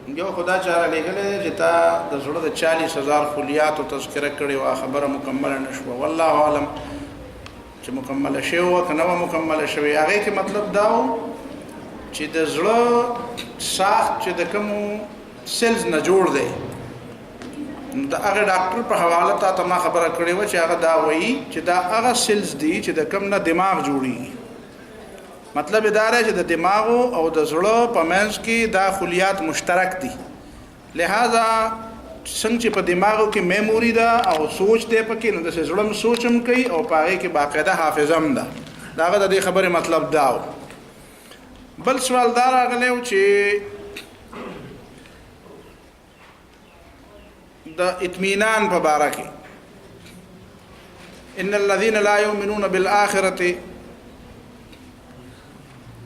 یو خدا چاره لګلې چې تا د زړه د 40000 خلیات او تذکرہ کړي او خبره مکمل نشوه والله عالم چې مکمل شي او کنه مکمل شوی هغه کې مطلب داو چې د زړه ساخت چې د کوم سیلز نه جوړ دی دا هغه ډاکټر په حواله ته ما خبره کړې و چې هغه دا وایي چې دا هغه سیلز دي چې د کوم نه دماغ جوړي مطلب دا دی چې د دماغ او د زړه په منځ کې دا خلیات مشترک دي لہذا څنګه چې په دماغو کې میموري ده او سوچ دی پکې نو د زړه سوچم کوي او پاره کې باقاعده حافظه هم ده داغه د دې خبره مطلب داو بل سوال دا راغلی چې د اطمینان په باره کې ان الذين لا يؤمنون بالآخرة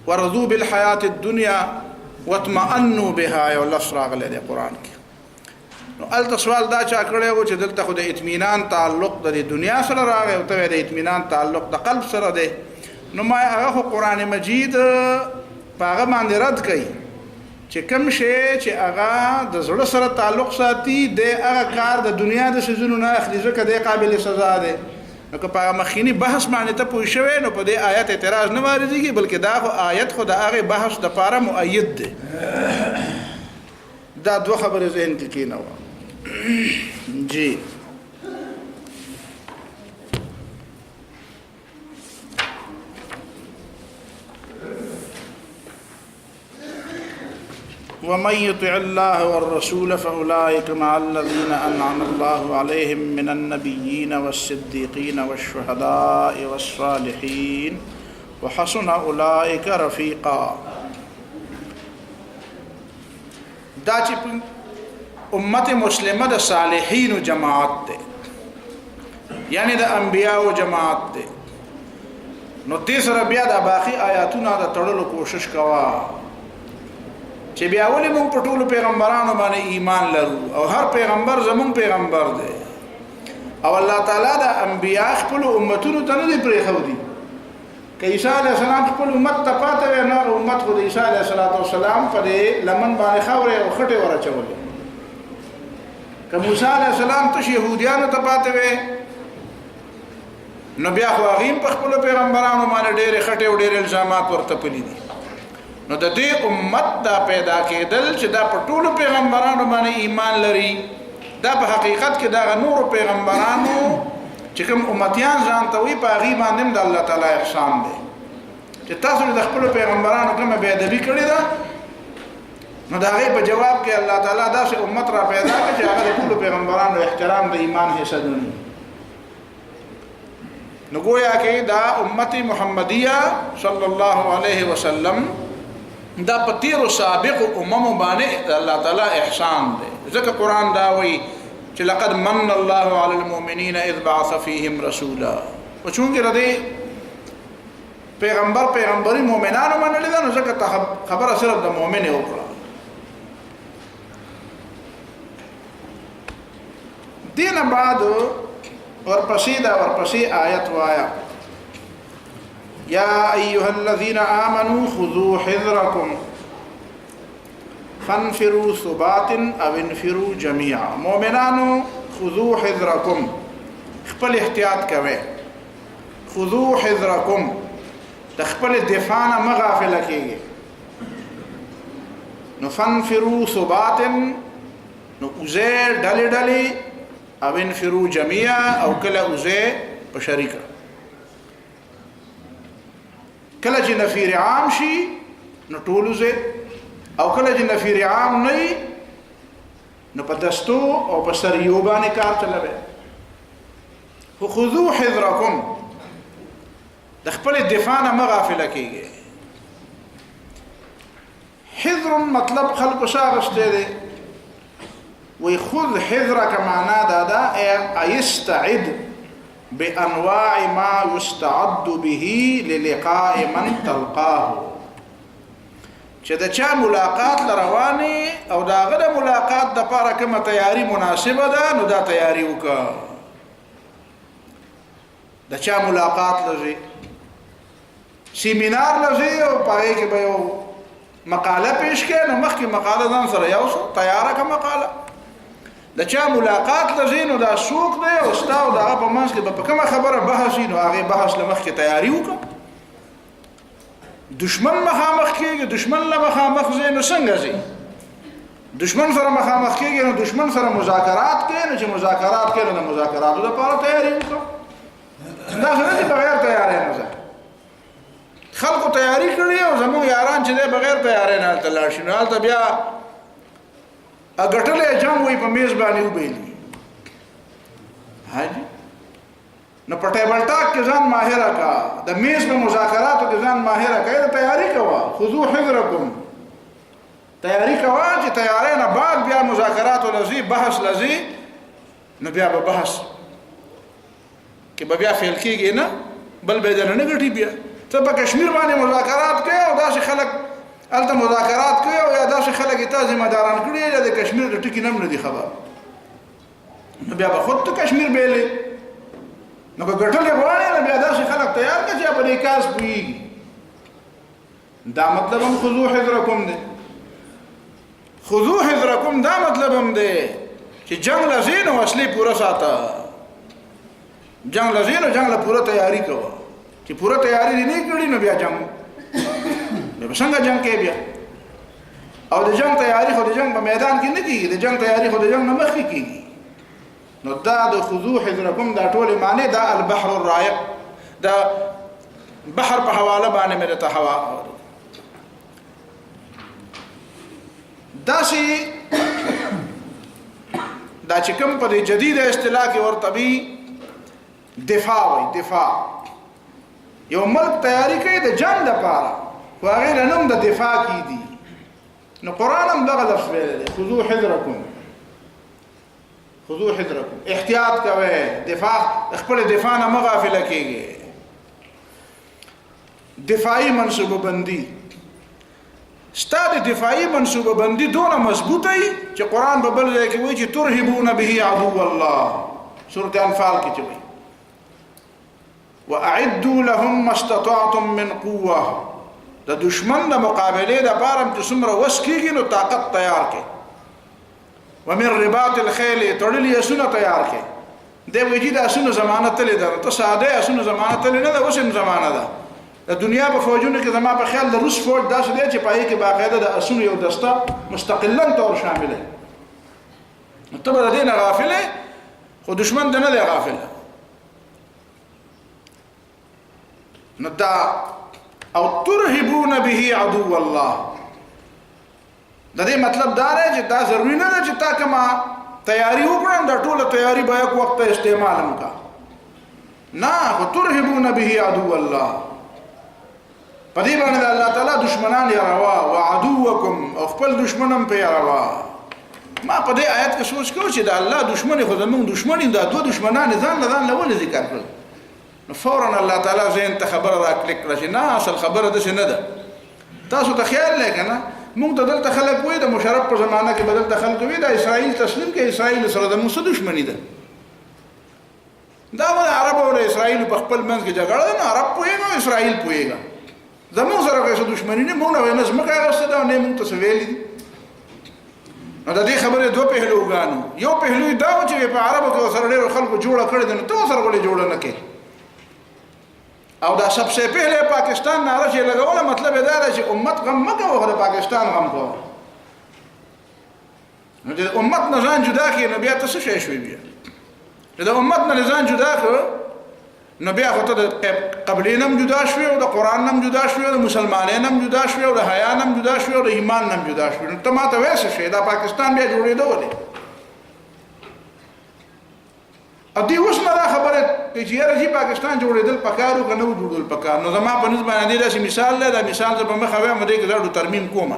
ورضوا بالحياة الدنيا واطمأنوا بها یو لفظ راغلی دی قرآن کې نو الته سوال دا چا کړی و چې دلته خو د اطمینان تعلق د دنیا سره راغی او ته د اطمینان تعلق د قلب سره دی نو ما هغه قرآن مجید په هغه باندې رد کړي چې کوم شی چې هغه د زړه سره تعلق ساتي د هغه کار د دنیا د سيزونو نه اخلي ځکه د قابل سزا ده نو که په مخینی بحث باندې ته پوه شوې نو په دې آیت اعتراض نه واردېږي بلکې دا خو آیت خو د هغه بحث د پاره مؤید ده دا دوه خبرې ذهن کې کېنه جی ومن يطع الله والرسول فأولئك مع الذين أنعم الله عليهم من النبيين والصديقين والشهداء والصالحين وحسن أولئك رفيقا دا چې امت مسلمه د صالحین جماعت ده یعنی د انبیاء جماعت ده نو تیسره بیا د باقی آیاتونو د تړلو کوشش کوا چې بیا ولې موږ په ټولو پیغمبرانو باندې ایمان لرو او هر پیغمبر زمون پیغمبر دی او الله تعالی د انبیاء خپل امتونو ته نه پرې خو دي که عیسی علیه السلام خپل امت ته پاتې نه امت خو د عیسی علیه السلام پر لمن باندې خاورې او خټې ورچولې که موسی علیه السلام ته يهوديانو ته پاتې وي نو بیا خو هغه په خپل پیغمبرانو باندې ډېر خټې او ډېر الزامات ورته پلي دي نو د دې امت دا پیدا کېدل چې دا په ټولو پیغمبرانو باندې ایمان لري دا په حقیقت کې دا نور پیغمبرانو چې کوم امتیان ځان ته وي په هغه باندې د الله تعالی احسان دی چې تاسو د خپل پیغمبرانو کومه بے ادبي کړې ده نو دا غي په جواب کې الله تعالی داسې امت را پیدا کړي چې هغه د ټولو پیغمبرانو احترام د ایمان حصہ دي نو گویا کې دا امت محمدیه صلی الله علیه وسلم دا پتیر سابق امم باندې الله تعالی احسان دی ځکه قران دا وایي چې لقد من الله على المؤمنين اذ بعث فيهم رسولا او چونګې ردی پیغمبري مؤمنانو باندې لیدل نو ځکه خبره صرف د مؤمن وکړه دینه بعد ورپسې آیت وایا يا أيها الذين آمنوا خذوا حذركم فانفروا ثبات أو انفروا جميعا مؤمنانو خذوا حذركم خپل احتیاط کوئ خذوا حذركم تخپل دفاع نه مغافل کیږي نو فانفروا ثبات نو اوزه ډلې او انفروا جميعا او کله اوزه په شریکه کله چې نفیر عام شي نو ټولو زه او کله چې نفیر عام نه نو په دستو او په سریو باندې کار چلوي خذوا حذركم د خپل دفاع نه مغافله کیږي حذر مطلب خلق شاغشته دي وي خذ حذرك معنا دا ايستعد بانواع ما يستعد به للقاء من تلقاه چې دا چا ملاقات لرواني او دا غره ملاقات د پاره کومه تیاری مناسبه ده نو دا تیاری وکړه دا چا ملاقات لږی سیمینار لږی او پای کې به یو مقاله پیش کړي نو مخکې مقاله ځان سره یو څه تیاره کا مقاله د چا ملاقات لزینو دا سوق دی او استاو دا په منځ کې په کومه خبره بحث نو هغه بحث لمخ کې تیاری وکړه دشمن مخامخ کېږي دشمن له مخامخ زینو څنګه زی دشمن سره مخامخ کېږي نو دشمن سره مذاکرات کوي نو چې مذاکرات کوي نو مذاکراتو لپاره تیاری وکړه دا څنګه بغیر تیاری نه ځه خلکو تیاری کړی او زموږ یاران چې بغیر تیاری نه تلل شي نو حالت بیا اګټلې جنگ وي په میز باندې وبېلی حاجی نو په ټیبل ټاک کې ځان ماهر کا د میز په مذاکراتو کې ځان ماهر کا دا تیاری کوا خذو حذرکم تیاری کوا چې تیاری نه بعد بیا مذاکراتو لذي بحث لذي نو بیا به بحث کې بیا فعل کېږي نه بل به نه غټي بیا ته په کشمیر باندې مذاکرات کوي او داسې خلک الته مذاکرات کوي او یا داسې خلک ته ذمہ داران کړي د کشمیر د ټکی نم نه دي خبر نو بیا به خود ته کشمیر بیلې نو که ګټلې غواړي نو بیا داسې خلک تیار کړي چې په دې کاس پويږي دا مطلب هم خذو حذرکم دی خذو حذرکم دا مطلب هم دی چې جنگ لزین او اصلي پورا ساته جنگ لزین او جنگ له پورا تیاری کوه چې پورا تیاری نه کړی نو بیا جنگ نو څنګه جنگ کې بیا او د جنگ تیاری خو د جنگ په میدان کې نه کیږي د جنگ تیاری خو د جنگ نه مخکې کیږي نو دا د خذو حذرکم دا ټول معنی دا البحر الرائق دا بحر په حواله باندې مې ته هوا دا شي دا چې کوم په جديده اصطلاح کې ورته وي دفاع وي دفاع یو ملک تیاری کوي د جنگ لپاره واغې نوم د دفاع کی دي نو قران هم دغه لفظ ویل خذو حذرکم خذو حذرکم احتیاط کوئ دفاع خپل دفاع نه مغافله کیږي دفاعي منصوبه بندي ستاد دفاعي منصوبه بندي دونه مضبوطه چې قران په بل ځای کې وایي چې ترهبون به عدو الله سورۃ انفال کې وایي واعدوا لهم ما استطعتم من قوه د دشمن د مقابله د بارم چې څومره وس کیږي نو طاقت تیار کړي ومن رباط الخيل تړلې اسونه تیار کړي د وجید اسونه ضمانت تل ده ته ساده اسونه ضمانت تل نه ده وسم ضمانت ده د دنیا په فوجونو کې زما په خیال د روس فوج داسې دی چې پای کې باقاعده د اسونو یو دسته مستقلا تور شامله ته به د دې نه غافله خو دشمن د نه دی غافله نو دا او ترهبون به عدو الله د دې مطلب دا دی چې دا ضروري نه ده چې تا کما تیاری وکړم دا ټوله تیاری به یک وخت استعمال وکړه نه خو ترهبون به عدو الله په دې باندې الله تعالی دشمنان یې روا او عدوکم او خپل دشمنم په روا ما په دې آیت کې سوچ کوم چې دا الله دشمن خو زموږ دشمن دا دوه دشمنان ځان له ذکر کړل نو فورا الله تعالی زين ته خبر را کلیک کړه چې نه اصل خبره ده نه ده تاسو ته خیال لکنه موږ ته دلته خلک وې د مشرف په زمانہ کې بدل خلک وې د اسرائیل تسلیم کې اسرائیل سره د موسی دښمنی ده دا ول عرب او اسرائیل په خپل منځ کې جګړه نه عرب پوهیږي او اسرائیل پوهیږي زموږ سره کې دښمنی نه موږ نه زمکه راستي دا نه موږ ته سویل دي نو د دې خبرې دوه پهلوګانو یو پهلوی دا و چې په عربو کې سره ډېر خلکو جوړه کړی دي نو ته سره ولې جوړه نه کې او دا सबसे पहले पाकिस्तान नारा چې لګول مطلب دا دی چې امت غم مکه او د پاکستان غم کو نو د امت نه ځان جدا کړي نو بیا تاسو شې شوي بیا د امت نه ځان جدا کړو نو بیا خو ته د قبلینم جدا شوي او د قران نم جدا شوي او د مسلمانانم جدا شوي او د حیا نم جدا شوي او د ایمان نم جدا شوي نو ته ماته وېسه شي دا پاکستان بیا جوړېدو ولې ا دې اوس نه خبره چې یاره چې پاکستان جوړېدل پکارو کنه جوړول پکار نو زما په نسبت باندې داسې مثال دی دا مثال زه په مخه وایم دې کې دا ترمیم کوم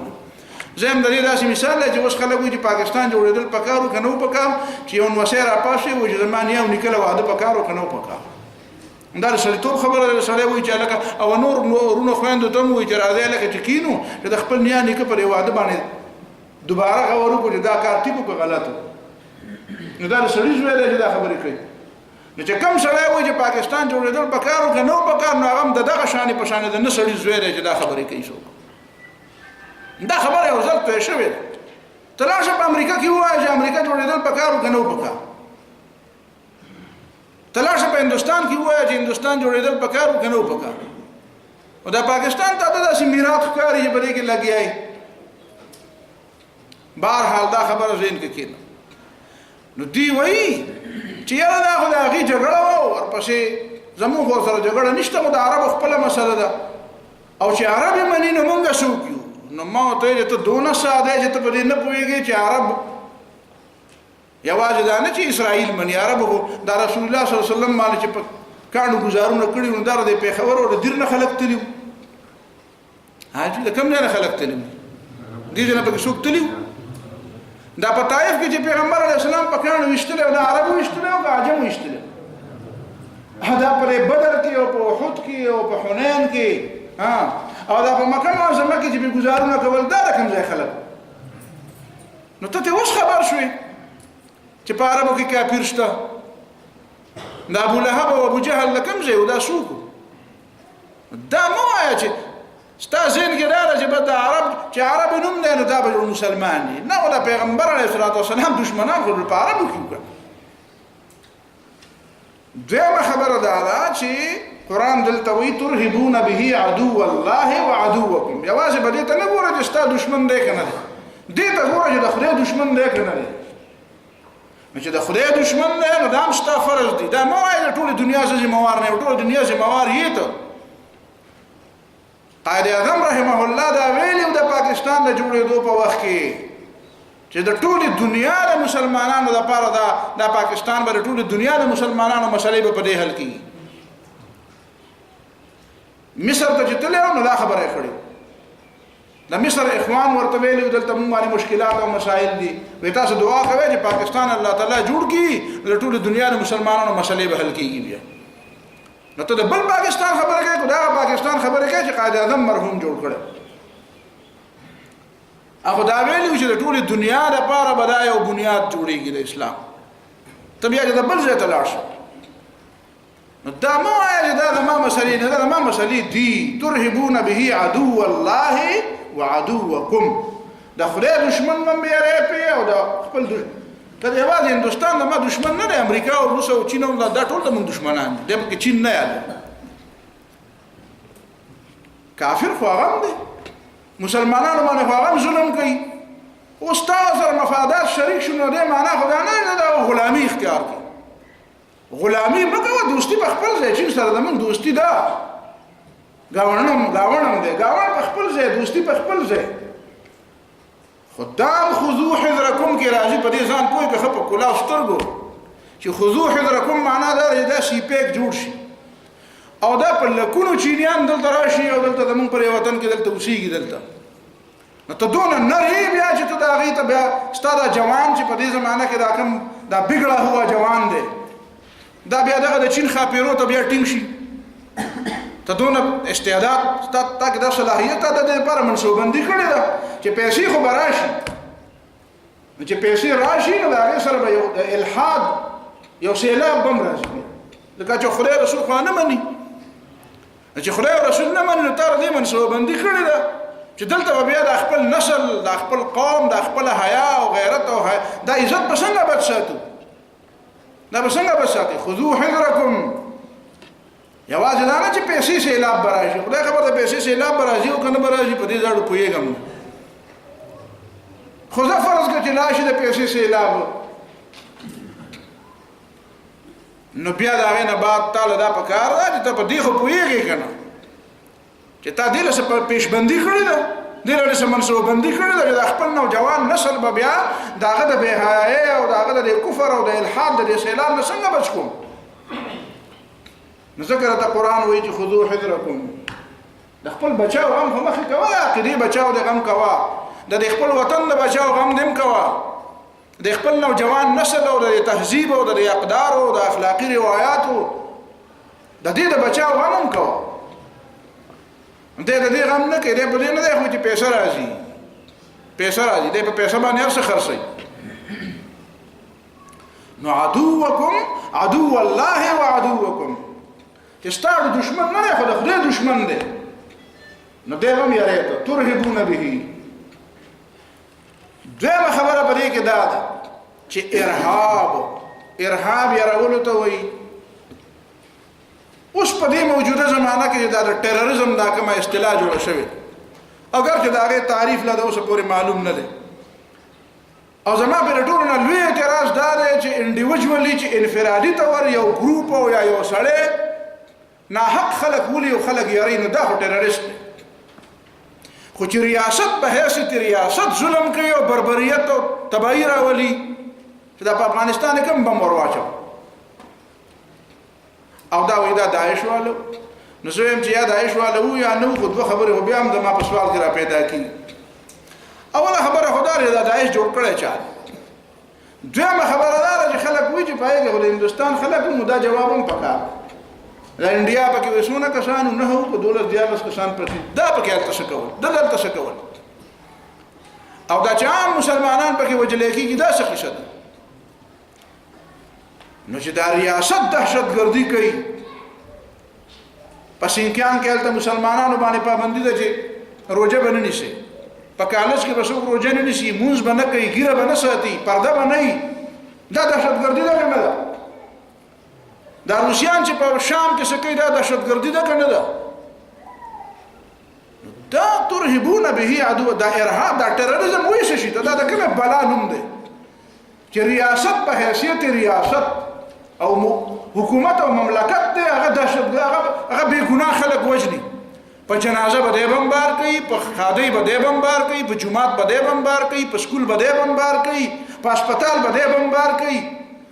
زم د دې داسې مثال دی چې اوس خلک وایي چې پاکستان جوړېدل پکارو کنه پکار چې یو نوسیر اپاسي وایي چې زمانه یو نکله واده پکارو کنه پکار دا سړیتوب خبره سړی وایي چې لکه او نور ورونو خويندو ته وایي چې راځي لکه چې کینو چې د خپل نیا نیکه پر واده باندې دوباره غوړو کو دا کار ټیپو کو غلطو نو دا سړی زوی دی دا خبره کوي نو چې کوم سړی وایي چې پاکستان جوړېدل پکارو کنه پکار نو هغه دغه شان په شان د نه سړی زوی دی چې دا خبره کوي څوک دا خبره یو ځل ته شوې تلاشه په امریکا کې وایي چې امریکا جوړېدل پکار کنه و پکار تلاشه په هندستان کې وایي چې هندستان جوړېدل پکار کنه و پکار او دا پاکستان ته داسې میراث ښکاري چې بلې کې لګیای بهرحال دا خبره ذهن کې کېده نو دی وایي چې یاره دا خو د هغې جګړه وه ورپسې زموږ ورسره جګړه نشته خو د عربو خپله مسله ده او چې عرب یې مني نو مونږ څوک یو نو ما ورته ویل ته دونه ساده چې ته په دې نه پوهېږې چې عرب یوازې دا نه چې اسرائیل مني عربو خو دا رسول الله صلی الله علیه وسلم باندې چې په کاڼو ګزارونه کړي نو دا د پېښور او د دیر نه خلک تلي وو حاجي د کوم ځای نه خلک تلي وو دې ځای نه پکې څوک تلي وو دا په طایف کې چې پیغمبر علیه السلام په کاڼو ویشتلی او د عربو ویشتلی او که عجمو ویشتلی دا په بدر کې او په احد کې او په حنین کې او دا په مکه معظمه کې چې به گزارونه کول دا د کوم ځای خلک نو ته اوس خبر شوې چې په عربو کې کافر شته دا ابو لهب او ابو جهل له کوم ځای و دا څوک دا مه وایه چې ستا ذهن کې راغله چې بد چې عرب نوم دی نو دا به مسلمان دي نه دا پیغمبر علیه الصلاة والسلام دشمنان خو په عربو کې وکړه دویمه خبره دا ده چې قرآن دلته وایي ترهبون به عدو الله وعدوکم یوازې به دې ته نه ګوره چې ستا دشمن دی که نه دی دې ته ګوره چې د خدای دشمن دی که نه دی چې د خدای دشمن دی نو دا هم ستا فرض دی دا مه وایه د ټولې دنیا څه ذمهوار نه یم ټوله دنیا ذمهوار یې ته قائد اعظم رحمه الله دا ویلي د پاکستان د جوړېدو په وخت کې چې د ټولې دنیا د مسلمانانو لپاره دا پاکستان به د ټولې دنیا د مسلمانانو مسلې به په دې حل کېږي مصر ته چې تللی نو دا خبره یې کړې د مصر اخوان ورته ویلي دلته مونږ باندې مشکلات او مسایل دي وایي تاسو دعا کوئ چې پاکستان الله تعالی جوړ کړي د ټولې دنیا د مسلمانانو مسلې به حل کېږي بیا نو ته د بل پاکستان خبره کوي دا پاکستان خبره کوي چې قائد اعظم مرحوم جوړ کړی هغه دا ویلي چې د ټولې دنیا لپاره به دا یو بنیاد جوړېږي د اسلام ته بیا چې د بل ځای ته لاړ شې نو دا مه وایه چې دا زما مسلې نه ده زما مسلې دي ترهبون به عدو الله وعدوکم د خدای دشمن من بیاره پې او د خپل ته یوازې هندوستان زما دشمن نه دی امریکا او روس او چین دا ټول زموږ دشمنان دي دی پکې چین نه یاد کافر خو هغه هم دی مسلمانانو باندې خو هغه هم ظلم کوي اوس تا سره مفادات شریک شو نو دی معنا خو دا نه دا غلامي اختیار کړي غلامي مه کوه دوستي په خپل ځای چین سره زموږ دوستي ده ګاونډ دی ګاونډ په خپل ځای دوستي په خپل ځای خدام خذو حذرکم کې راځي په دې ځان پوهې که ښه په کلاو سترګو چې خذو حذرکم معنا دا دی دا سیپیک جوړ شي او دا په لکونو چینیان دلته راشي او دلته زمونږ پر وطن کې دلته اوسېږي دلته نو ته دونه نر یې بیا چې ته د هغې ته بیا ستا دا جوان چې په دې زمانه کې دا کوم دا بګړه هوا جوان دی دا بیا دغه د چین خاپیرو ته بیا ټینګ شي ته دونه استعداد تا کې دا صلاحیت ته د دې لپاره منصوبندي کړې ده چې پیسې خو به راشي نو چې پیسې راشي نو د هغې سره به یو د الحاد یو سیلاب به هم راځي ځکه چې خدای رسول خو نه مني چې خدای رسول نه مني نو تا دې منصوبندي کړې ده چې دلته به بیا د خپل نسل د خپل قوم د خپل حیا او غیرت او دا عزت به څنګه بد ساتو دا به څنګه بد ساتي خذو حذرکم یوازې دا نه چې پیسې سیلاب به راشي خدای خبر ده پیسې سیلاب به راځي او که نه به راشي په دې ځاړو پوهېږم خو زه فرض کړه چې راشي د پیسې سیلاب نو بیا د هغې نه بعد تا له دا په کار ده چې ته په دې خو پوهېږې که نه چې تا دې له څه پیشبندي کړې ده دې له څه منصوببندي کړې ده چې د خپل نوجوان نسل به بیا د هغه د بېحیایۍ او د هغه د کفر او د الحاد د دې سیلاب نه څنګه بچ کړو نو ذکر ته قرآن وایي چې خذو حذرکم د خپل بچاو غم خو مخکې کوه د عقیدې بچاو د غم کوه د خپل وطن د بچاو غم دې هم کوه د خپل نوجوان نسل او د تهذیب او د اقدار او د اخلاقي روایاتو د دې د بچاو غم هم کوه دې د دې غم نه کوي دې په دې نه دی خو چې پیسه راځي دې په پیسه باندې هر څه خرڅوي نو عدوکم عدو الله وعدوکم چې ستاسو دشمن نه دی خو د خدای دشمن دی نو دی هم یې ته ترهبون به دویمه خبره په دې کې دا ده چې ارهاب یارولو ته وایي. اوس په دې موجوده زمانه کې دا د ټیرریزم دا کومه اصطلاح جوړه شوې اگر چې دا غي تعریف لا د اوسه پورې معلوم نه دی. او زما په ټولو نه لوی اعتراض دا دی چې انډیویډوالي چې انفرادي تور یو ګروپ او یا یو سړی ناحق خلق ولي او خلق یاري نو دا ټیرریست دی. خو چې ریاست په حیثیت ریاست ظلم کوي او بربریت او تباہی راولي چې دا په افغانستان کې کوم بم ورواچو او دا وې دا داعش والو نو زه هم چې یا داعش والو یا نو خو دوه خبره هو بیا هم د ما په سوال کې را پیدا کی. اوله خبره خدای دا داعش جوړ کړی چا. دویمه خبره دا چې خلک وایي چې پایګه ول هندستان خلک مو دا جواب هم پکار د انډیا پکې وسونه کسان نه هو په دولت دیالس کسان پرتی دا پکې التشه کول دلته څه کول او دا چې عام مسلمانان پکې وجلې کیږي دا څه قصه ده. نو چې دا ریاست دهشتګردي کوي پس امکان کې الته مسلمانانو باندې پابندي ده چې روزه باندې نشي په کالج کې بسو روزه نه نشي مونږ باندې کوي ګیره باندې ساتي پرده باندې دا دهشتګردي ده نه ده. دا روسیان چې په شام کې څه کوي دا دهشتګردي ده کنه ده. دا ترهبون به عدو دا ارهاب دا ټیرریزم وایي شي دا د کومه بلا نوم دی چې ریاست په حیثیت ریاست او حکومت او مملکت دی هغه هغه بے ګناه خلک وجني په جنازه باندې بمبار کوي په خادي باندې بمبار کوي په جمعات باندې بمبار کوي په سکول باندې بمبار کوي په هسپتال باندې بمبار کوي.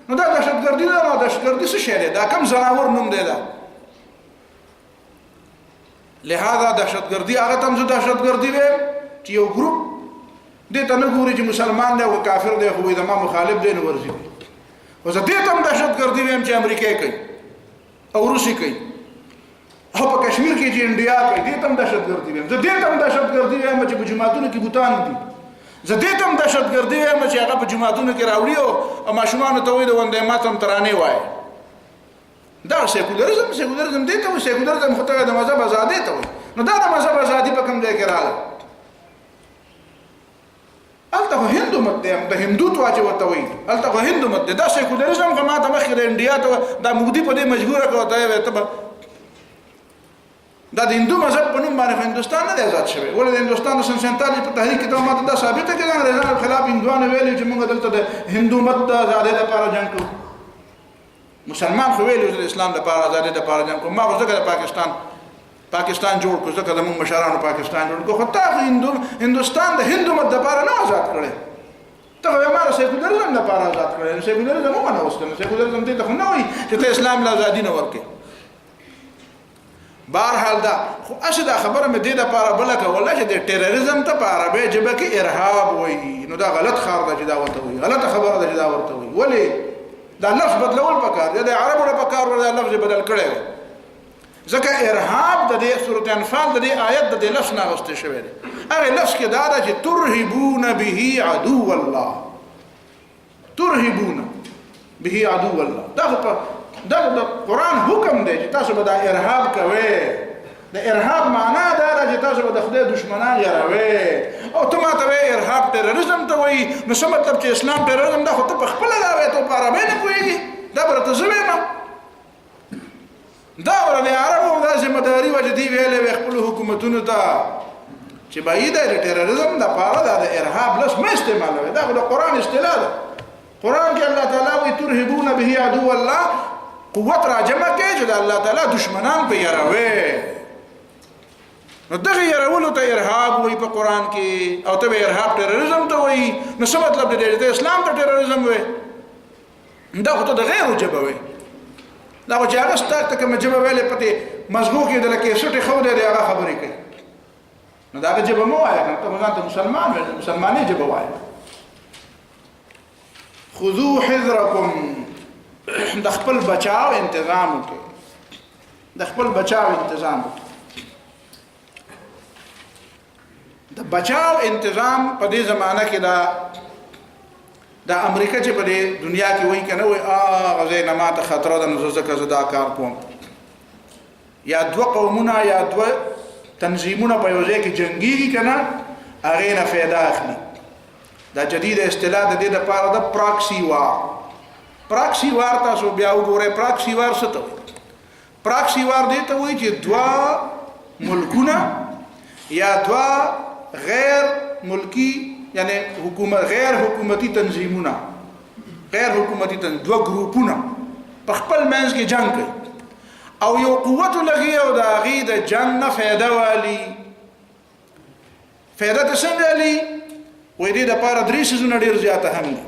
نو دا دهشتګردي ده. نو دهشتګردي څه شی دی دا کوم زناور نوم دی دا. لہذا دهشتګردي هغه تم زه دهشتګردي ویم چې یو ګروپ دې ته نه ګوري چې مسلمان دی او کافر دی خو دا ما مخالف دی نو ورځي. او زه دې تم دهشتګردي ویم چې امریکا کوي او روسي کوي او په کشمیر کې چې انډیا کوي دې تم دهشتګردي ویم. زه دې تم دهشتګردي ویم چې په جماعتونو کې بوتان دي. زه دې تم دهشتګردي ویم چې هغه په جماعتونو کې راوړي او ماشومان ته وایي د وندې ماتم ترانه وایي. دا سیکولرزم دې ته وایي. سیکولرزم خو ته د مذهب ازادي ته وایي. نو دا د مذهب ازادي په کوم ځای کې راغله؟ الته هندو مت دی د هندوتو چې ورته وایي الته هندو مت دی. دا سیکولرزم خو ما ته مخکې د انډیا ته دا مودي په دې مجبوره کړو ته دا د هندو مذهب په نوم باندې هندستان نه آزاد شوی. ولې د هندستان د سن 47 په تحریک کې ته ماته دا ثابته کړه انګریزانو خلاف هندوانو ویلي چې موږ دلته د هندو مت د آزادۍ لپاره جنګ کوو. مسلمان خو ویلي چې اسلام لپاره آزادۍ لپاره جنګ کوو. ما خو ځکه د پاکستان جوړ کړو ځکه د موږ مشرانو پاکستان جوړ کړو. خو تا هندوستان د هندو مت لپاره نه آزاد کړي. ته یې ما سیکولرزم لپاره آزاد کړي. سیکولرزم مو نه وستنه. سیکولرزم دې ته خو نه وایي چې ته اسلام له آزادۍ نه ورکې. بهرحال دا خو اشه دا خبره مې دې لپاره بل کوله چې د ټیرریزم ته په عربی ژبه کې ارهاب وایي. نو دا غلط خبره ده چې دا ورته وایي. غلطه خبره ده چې دا ورته وایي. ولې دا لفظ بدلول پکار دی. د عربو لپاره پکار ورته لفظ بدل کړی ځکه ارهاب د دې سورۃ انفال د دې آیت د دې لفظ نه غوښته شوی دی. هغه لفظ کې دا ده چې ترهبون به عدو الله. ترهبون به عدو الله دا د قرآن حکم دی چې تاسو به دا ارهاب کوئ. د ارهاب معنا دا ده چې تاسو به د خدای دشمنان یاروئ. او ته ما ته وایې ارهاب ټیرریزم ته وایي. نو څه مطلب چې اسلام ټیرریزم دا خو ته په خپله دا وایې ته په عربۍ نه پوهېږي. دا به راته زه وایم دا ورته د عربو دا ذمهداري وه چې دوی ویلی وی خپلو حکومتونو ته چې باید د ټیرریزم دپاره دا د ارهاب لفظ مه استعمالوئ. دا خو د قرآن اصطلاح ده. قرآن کې الله تعالی وایي ترهبون به عدو الله. قوت را جمع کې چې د الله تعالی دشمنان په یاروي. نو دغه یارولو ته ارهاب وایي په قرآن کې او ته به ارهاب ټیرریزم ته وایي. نو څه مطلب دی چې اسلام ته ټیرریزم وایي؟ دا خو ته د غیرو ژبه وایي. دا خو چې هغه ستا ته کومه ژبه ویلې پتې مزغو کې د لکې سټې ښودی دی هغه خبرې کوي. نو دا هغه ژبه مه وایه که ته ځان ته مسلمان وایې مسلمانۍ ژبه وایه. خذو حذرکم د خپل بچاو انتظام وکړي. د خپل بچاو انتظام وکړي. د بچاو انتظام په دې زمانه کې دا امریکا چې په دې دنیا کې وایي کنه وایي غزې نه ماته خطر ده نو ځکه زه دا کار کوم. یا دوه قومونه یا دوه تنظیمونه په یو ځای کې جنګیږي کنه هغې نه فایده اخلي. دا جدید اصطلاح د دې لپاره د پراکسی وار. پراکسی وار تاسو بیا وګورئ پراکسی وار څه ته وایي. پراکسی وار دې ته وایي چې دوا ملکونه یا دوا غیر ملکی یعنی غیر حکومتی تنظیمونه دوا ګروپونه په خپل منځ کې جنگ کوي او یو قوت لګي او د هغې د جنگ نه فایده والي. فایده ته څنګه لي وایي دې دپاره 3 څیزونه ډېر زیاته هم دي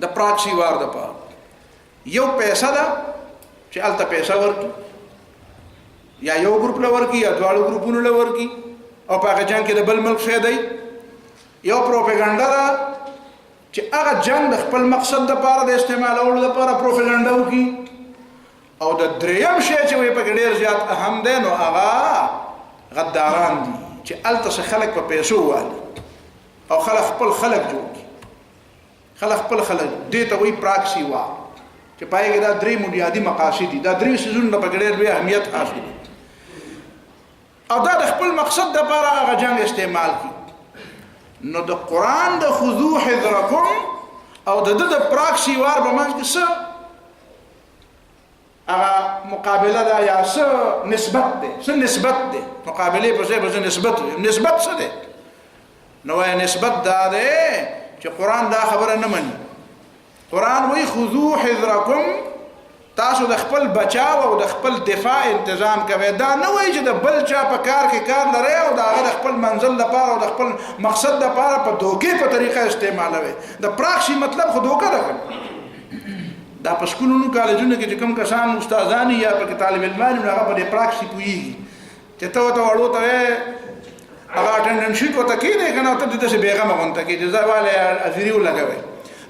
د پراکسی وار دپاره. یو پیسه ده چې هلته پیسه ورکړي یا یو ګروپ له ورکړي یا دواړو ګروپونو له ورکړي او په هغه جنګ کې د بل ملک فایده. یو پروپاګانډا ده چې هغه جنگ د خپل مقصد دپاره د استعمالولو دپاره پروپاګانډا وکړي. او د دریم شی چې وایي پکې ډېر زیات اهم دی نو هغه غداران دي چې هلته څه خلک په پیسو والي او خلک خپل خلک جوړ کړي. دې ته وایي پراکسی وار چې پای کې دا 3 بنیادي مقاصد دي. دا 3 څیزونه پکې ډېر لوی اهمیت حاصل دي او دا د خپل مقصد دپاره هغه جنگ استعمال کړي. نو د قرآن د خذو حذرکم او د د پراکسی وار په منځ کې څه هغه مقابله ده یا څه نسبت ده مقابله په ځای به نسبت څه ده. نو وایي نسبت دا ده چې قرآن دا خبره نه مني. قرآن وایي خذو حذرکم تاسو د خپل بچاو او د خپل دفاع انتظام کوئ. دا نه وایي چې د بل چا په کار کې کار لرئ او د هغه د خپل منزل لپاره او د خپل مقصد لپاره په دوکې په طریقه استعمالوئ. د پراکسی مطلب خو دوکه ده. دا په سکولونو کالجونو کې چې کوم کسان استادان یا پکې طالب علمان نو هغه په پراکسی پوهیږي چې ته ورته وړو ته هغه اټینډنس شیټ ورته کېدی که نه ته داسې بېغمه غونته کې چې ځه والی حاضري ولګوئ.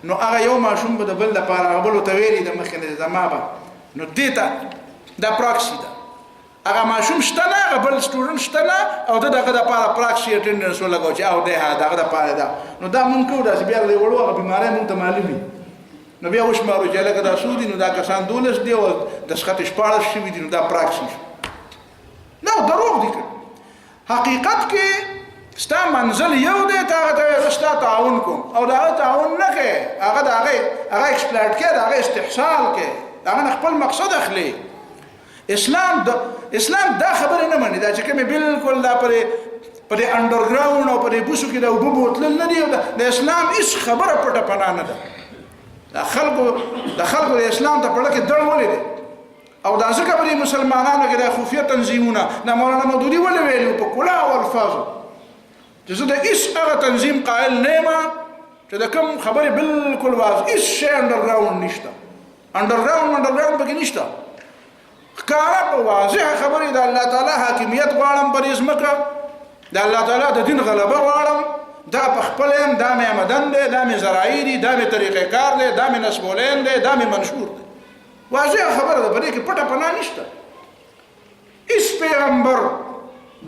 نو هغه یو ماشوم به د بل لپاره هغه بل ورته ویلي د مخکې نه زما به نو دې ته دا پراکسی ده. هغه ماشوم شته نه هغه بل سټوډنټ شته نه او ته دغه دپاره پراکسی اټینډنس ولګوه چې او دی دغه دپاره ده. نو دا مونږ کوو داسې بیا د وړو هغه بیماری مونږ ته معلوم وي نو بیا وشمارو چې لکه دا څو دي نو دا کسان 12 دي او د سخت 14 شوي دي نو دا پراکسی شو. نه دروغ دي. حقیقت کې ستا منزل یو دی ته هغه ته زه ستا تعاون کوم او د هغه تعاون نه کوې هغه د هغه اکسپلاټ کوې د هغه استحصال کوې د هغه نه خپل مقصد اخلي. اسلام دا خبرې نه مني دا چې کومې بالکل دا په دې انډرګراونډ او په دې بوسو کې د اوبه بوتلل نه دي. د اسلام هېڅ خبره پټه پناه نه ده. د خلکو د اسلام ته پړه کې دړ ولې دی او دا ځکه په دې مسلمانانو کې د خفیه تنظیمونه د مولانا مودودي ولې ویلي په کلاهو الفاظو چې زه د هېڅ هغه تنظیم قایل نه یم چې د کوم خبرې بالکل واضح هېڅ شی انډرګراونډ نشته. انډرګراونډ پکې نشته. ښکاره په واضحه خبرې د الله تعالی حاکمیت غواړم پر دې ځمکه د الله تعالی د دین غلبه غواړم دا په خپل یم دا مې آمدن دی دا مې زراعي دي دا مې طریقې کار دی دا مې نسبولین دی دا مې منشور دی. واضحه خبره ده په دې کې پټه پناه نشته. هېڅ پیغمبر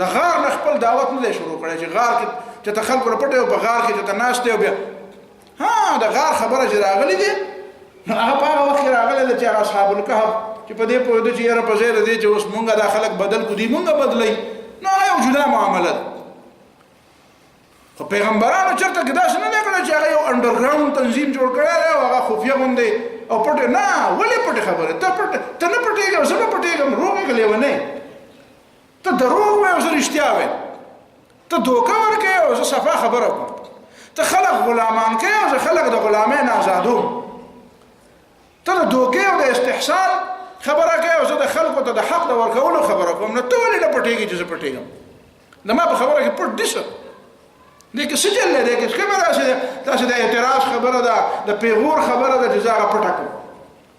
د غار نه خپل دعوت نه دی شروع کړی چې غار کې چې ته خلکو راپټې او په غار کې چې ته ناست دی او بیا د غار خبره چې راغلې دي نو هغه په هغه وخت کې راغلی ده چې هغه اصحاب الکهف چې په دې پوهېده چې یاره په ځای د دې چې اوس مونږ دا خلک بدل کړو دوی مونږ بدلوي نو هغه یو جدا معامله ده. خو پیغمبرانو چېرته کې داسې نه دی کړی چې هغه یو انډرګراونډ تنظیم جوړ کړی دی او هغه خفیه غوندې او پټې نه ولې پټې خبرې ته نه پټېږم زه نه پټېږم روغ یې که لیونی ته دروغ وایې او زه رښتیا وایم ته دوکه ورکوې او زه صفا خبره کوم ته خلک غلامان کوې او زه خلک د غلامۍ نه ازادوم ته د دوکې او د استحصال خبره کوې او زه د خلکو ته د حق د ورکولو خبره کوم نو ته ولې نه پټېږي چې زه پټېږم د ما په خبره کې پټ دي څه دې کې څه چل دی دې کې کومه داسې د اعتراض خبره ده د پیغور خبره ده چې زه هغه پټه کړم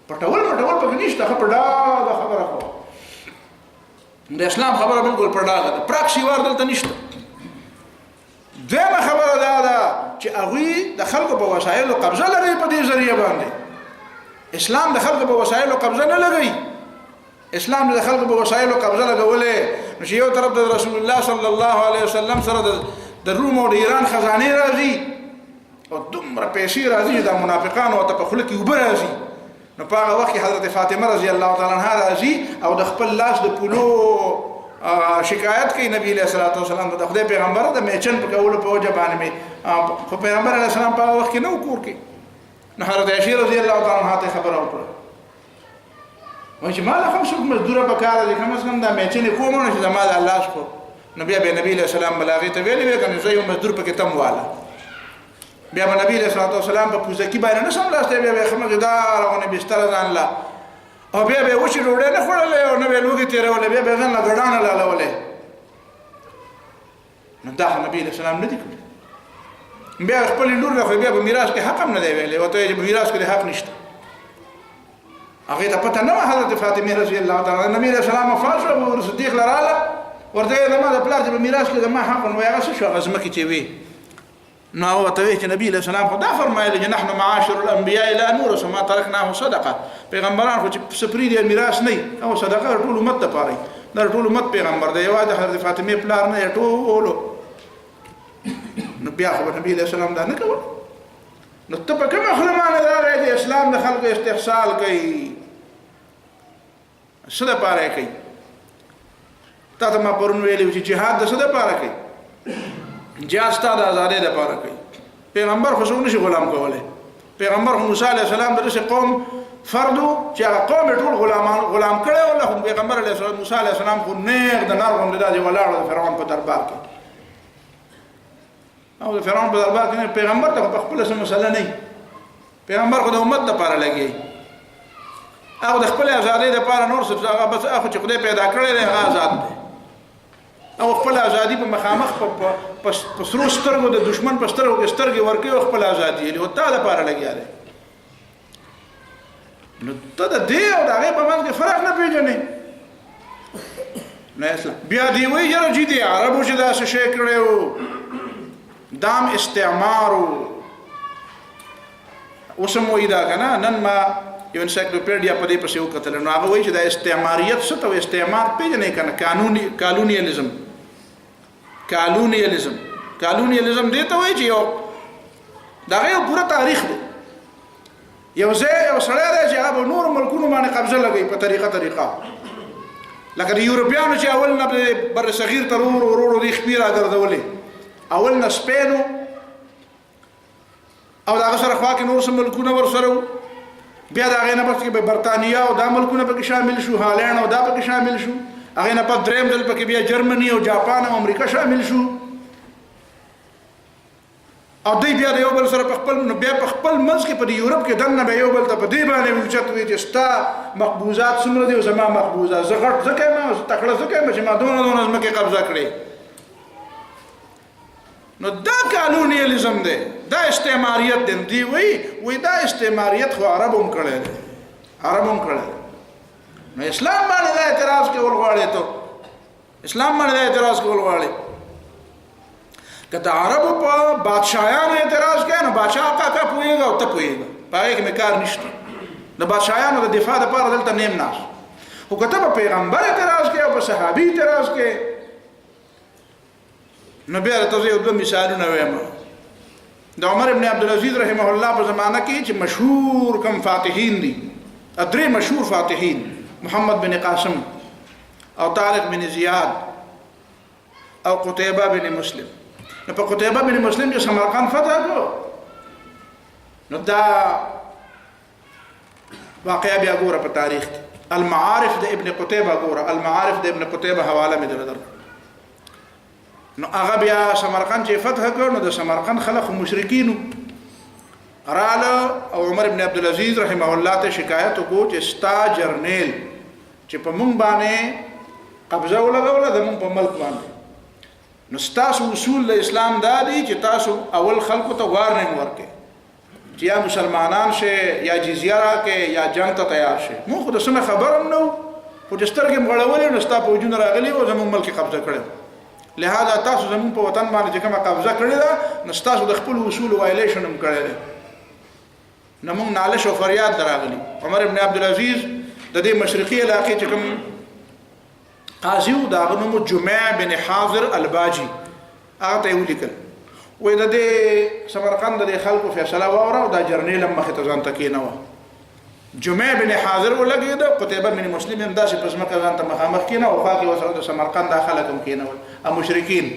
پټول پکې نشته ښه په ډاګه خبره کوم د اسلام خبره بالکل په ډاګه ده پراکسی وار دلته نشته. دویمه خبره دا ده چې هغوی د خلکو په وسایلو قبضه لري په دې ذریعه باندې. اسلام د خلکو په وسایلو قبضه نه لګوي. اسلام د خلکو په وسایلو قبضه لګولې نو چې یو طرف د رسول الله صلی الله علیه وسلم سره د روم او د ایران خزانې راځي او دومره پیسې راځي چې د منافقانو ورته په خوله کې اوبه راځي نو په هغه وخت کې حضرت فاطمه رضی الله تعالی عنها راځي او د خپل لاس د پولو شکایت کوي نبی علیه الصلاۃ والسلام د خدای پیغمبر د میچن په کولو په وجه باندې خو پیغمبر علیه السلام په وخت کې نو کور کې نو حضرت عائشہ رضی الله تعالی عنها ته خبر وکړه وایي چې ما له هم څوک مزدوره پکاره دي کم از کم دا میچنې کوم نو چې زما د الله شکر نو بیا به نبی علیه السلام بلاغې ته ویلې کنه زه یو مزدور پکې تم واله بیا به نبی علیه السلام په پوزه کې باندې نه سملاسته بیا به خمه غدارونه بستر ځان لا او بیا به وشي ډوډۍ نه خوړلې او نه به لوګي تیرولې بیا به ځان لا ګډانه لالولې نو دا نبی علیه السلام نه دی کړی بیا خپل لور له بیا په میراث کې حق هم نه دی ویلې او ته چې میراث کې حق نشته هغه ته پته نه حضرت فاطمه رضی الله تعالی نبی علیہ السلام فاش ابو صدیق لراله ورته زما د پلاس په میراث کې زما حق نو هغه څه شو غزمه کې چې وی نو هو ته چې نبی علیہ السلام خدا فرمایلی چې نحن معاشر الانبیاء لا نورث ما ترکناه صدقه پیغمبران خو چې سپری دی میراث نه او صدقه ټول امت ته پاره دا ټول امت پیغمبر دی یوازې حضرت فاطمه پلار نه ټولو نو بیا خو نبی علیہ السلام دا نه کول نو ته په کومه خلمانه راځي اسلام د خلکو استحصال کوي څه د پاره کوي تا ته ما پرون ویلو چې جهاد د څه د پاره کوي جهاد ستاسو د آزادۍ د پاره کوي پیغمبر خو څنګه نشي غلام کولای پیغمبر موسی علیه السلام دغه قوم فردو چې هغه قوم ټول غلام کړي او له پیغمبر علیه السلام موسی علیه السلام خو نه د نار غوندې د ولاړ فرعون په دربار کې او د فرعون په دربار کې پیغمبر ته په خپل څه مسله نه پیغمبر خو د امت لپاره لګي او د خپل ازادۍ لپاره نور څه هغه بس اخو چې خدای پیدا کړی دی هغه آزاد دی او خپل ازادي په مخامخ په سرو سترګو د دشمن په سترګو کې سترګې ورکوي او خپل ازادي له تا لپاره لګیا دی نو ته د دې او د هغې په منځ کې فرق نه پېژنې نه اسلام بیا دی وایي یاره چې دی عربو چې داسې شی کړی و دام استعمار و اوس هم وایي دا که نه نن ما یو انسایکلوپیډیا په دې پسې وکتل نو هغه وایي چې دا استعماریت څه ته وایي استعمار پېژنې که نه کالونیلیزم دې ته وایي چې یو د هغه یو پوره تاریخ دی یو ځای یو سړی دی چې هغه به نورو ملکونو باندې قبضه لګوي په طریقه لکه د یورپیانو چې اول نه بر صغیر ته ورو دې خپې راګرځولې اول نه سپینو او د هغه سره خوا کې نور څه ملکونه ورسره وو بیا د هغې نه پس کې برطانیه او دا ملکونه پکې شامل شو هالینډ او دا پکې شامل شو هغې نه پس دریم ځل پکې بیا جرمني او جاپان او امریکا شامل شو او دوی بیا د یو بل سره په خپل بیا په خپل منځ کې په یورپ کې دننه به یو بل ته په دې باندې اوچت وي چې ستا مقبوضات څومره دي او زما مقبوضات زه غټ ځکه یم تکړه ځکه یم چې ما دونه ځمکې قبضه کړې نو دا کالونیلیزم دی دا استعماریت دی دی وی دا استعماریت خو عرب هم کړی دی نو اسلام باندې دا اعتراض کول غواړي ته اسلام باندې دا اعتراض کول غواړي که د عربو په بادشاهانو اعتراض کوي نو بادشاه کا پوهېږه او ته پوهېږه په هغې کې مې کار نشته د بادشاهانو د دفاع دپاره دلته نیم ناست خو که ته په پیغمبر اعتراض کوي او په صحابي اعتراض کوي نو بیا ته زه یو دوه مثالونه وایم د عمر ابن عبدالعزیز رحمه الله په زمانه کې چې مشهور کم فاتحین دي درې مشهور فاتحین محمد بن قاسم او طارق بن زیاد او قتیبه بن مسلم نو په قتیبه بن مسلم چې سمرقند فتح کړو نو دا واقعه بیا ګوره په تاریخ کې المعارف د ابن قتیبه ګوره المعارف د ابن قتیبه حواله مې درته نو هغه بیا سمرقند چې فتح کړ نو د سمرقند خلک مشرکینو رااله او عمر ابن عبدالعزیز رحمه الله ته شکایت وکړو چې ستا جرنیل چې په مونږ باندې قبضه ولګوله د مونږ په ملک باندې نو ستاسو اصول د اسلام دا دي چې تاسو اول خلکو ته وارننګ ورکړئ چې یا مسلمانان شئ یا جزیه راکړئ یا جنګ ته تیار شئ مونږ خو د څه نه خبر هم نه وو خو چې سترګې مو غړولې نو ستا پوځونه راغلي او زموږ ملک قبضه کړی لہذا تاسو زموږ په وطن باندې چې کومه قبضه کړې ده نو ستاسو د خپل اصول وایلیشن هم کړی دی نو موږ نالش او فریاد دراغلي عمر ابن عبدالعزیز د دې مشرقي علاقې چې کوم قاضي و د هغه نوم جمع بن حاضر الباجي هغه ته یې ولیکل وایي د دې سمرقند د خلکو فیصله واوره او دا جرنیل هم مخې ته ځان ته کېنوه جمع بن حاضر ولګېده قتیبه بن مسلم هم داسې په ځمکه ځان ته مخامخ کېنه او خوا کې ورسره د سمرقند دا خلک هم کېنول او مشرکین